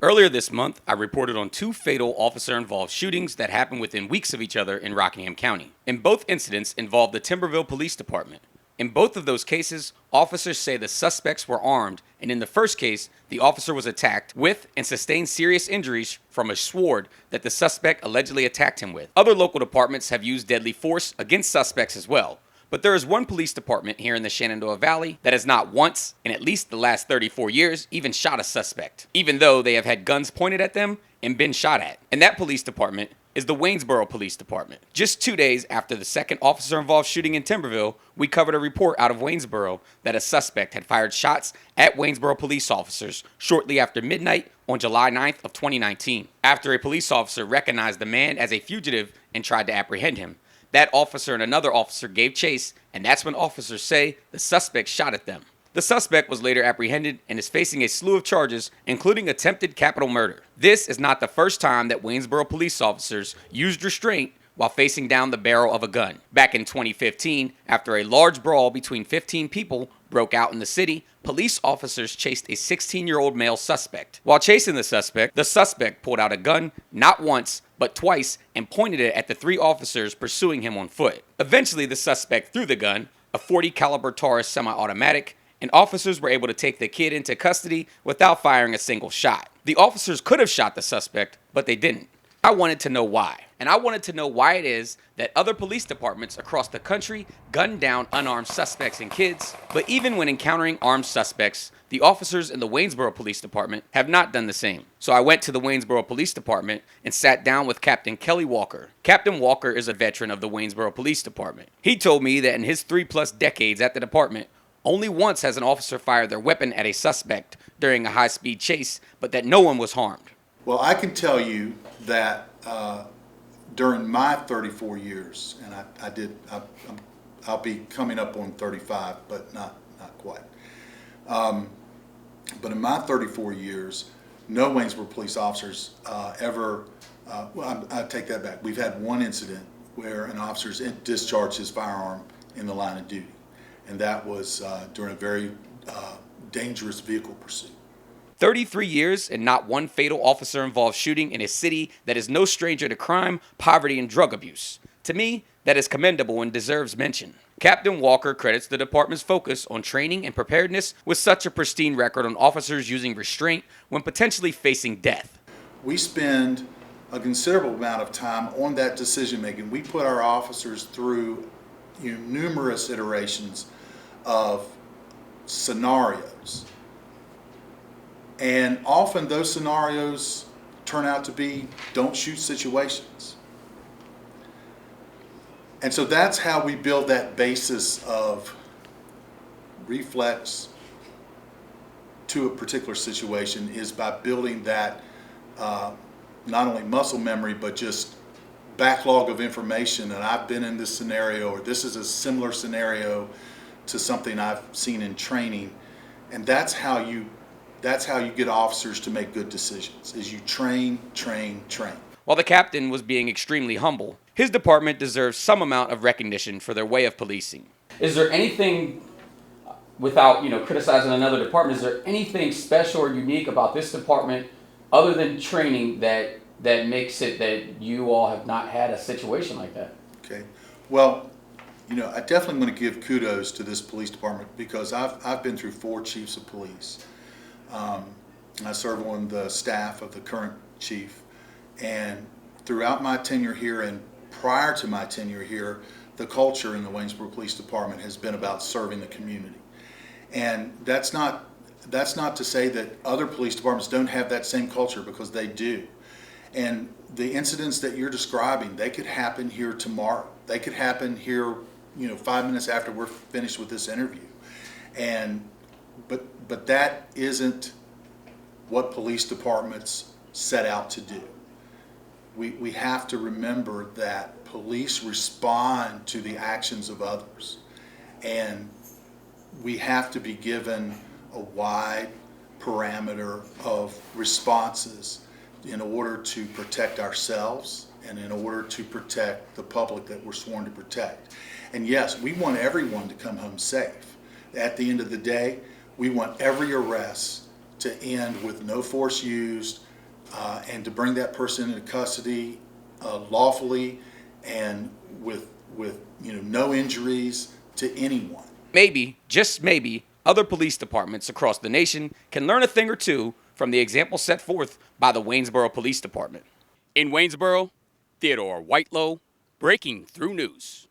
Earlier this month, I reported on two fatal officer-involved shootings that happened within weeks of each other in Rockingham County. And both incidents involved the Timberville Police Department. In both of those cases, officers say the suspects were armed, and in the first case, the officer was attacked with and sustained serious injuries from a sword that the suspect allegedly attacked him with. Other local departments have used deadly force against suspects as well. But there is one police department here in the Shenandoah Valley that has not once, in at least the last 34 years, even shot a suspect, even though they have had guns pointed at them and been shot at. And that police department is the Waynesboro Police Department. Just 2 days after the second officer-involved shooting in Timberville, we covered a report out of Waynesboro that a suspect had fired shots at Waynesboro police officers shortly after midnight on July 9th of 2019, after a police officer recognized the man as a fugitive and tried to apprehend him. That officer and another officer gave chase, and that's when officers say the suspect shot at them. The suspect was later apprehended and is facing a slew of charges, including attempted capital murder. This is not the first time that Waynesboro police officers used restraint while facing down the barrel of a gun. Back in 2015, after a large brawl between 15 people broke out in the city, police officers chased a 16-year-old male suspect. While chasing the suspect pulled out a gun not once, but twice, and pointed it at the three officers pursuing him on foot. Eventually, the suspect threw the gun, a .40 caliber Taurus semi-automatic, and officers were able to take the kid into custody without firing a single shot. The officers could have shot the suspect, but they didn't. I wanted to know why. And I wanted to know why it is that other police departments across the country gun down unarmed suspects and kids, but even when encountering armed suspects, the officers in the Waynesboro Police Department have not done the same. So I went to the Waynesboro Police Department and sat down with Captain Kelly Walker. Captain Walker is a veteran of the Waynesboro Police Department. He told me that in his 3+ decades at the department, only once has an officer fired their weapon at a suspect during a high-speed chase, but that no one was harmed. Well, I can tell you that during my 34 years, and I'll be coming up on 35, but not quite. But in my 34 years, no Waynesboro police officers I take that back. We've had one incident where an officer discharged his firearm in the line of duty, and that was during a very dangerous vehicle pursuit. 33 years and not one fatal officer-involved shooting in a city that is no stranger to crime, poverty, and drug abuse. To me, that is commendable and deserves mention. Captain Walker credits the department's focus on training and preparedness with such a pristine record on officers using restraint when potentially facing death. We spend a considerable amount of time on that decision making. We put our officers through numerous iterations of scenarios. And often those scenarios turn out to be don't shoot situations. And so that's how we build that basis of reflex to a particular situation, is by building that not only muscle memory, but just backlog of information. And I've been in this scenario, or this is a similar scenario to something I've seen in training. And that's how you get officers to make good decisions, is you train. While the captain was being extremely humble, his department deserves some amount of recognition for their way of policing. Is there anything, without criticizing another department, is there anything special or unique about this department other than training that makes it that you all have not had a situation like that? Okay. Well, I definitely want to give kudos to this police department, because I've been through 4 chiefs of police. I serve on the staff of the current chief, and throughout my tenure here and prior to my tenure here, the culture in the Waynesboro Police Department has been about serving the community. And that's not to say that other police departments don't have that same culture, because they do. And the incidents that you're describing, they could happen here tomorrow. They could happen here, 5 minutes after we're finished with this interview. But that isn't what police departments set out to do. We have to remember that police respond to the actions of others, and we have to be given a wide parameter of responses in order to protect ourselves and in order to protect the public that we're sworn to protect. And yes, we want everyone to come home safe. At the end of the day, we want every arrest to end with no force used, and to bring that person into custody lawfully and with no injuries to anyone. Maybe, just maybe, other police departments across the nation can learn a thing or two from the example set forth by the Waynesboro Police Department. In Waynesboro, Theodore Whitelow, Breaking Through News.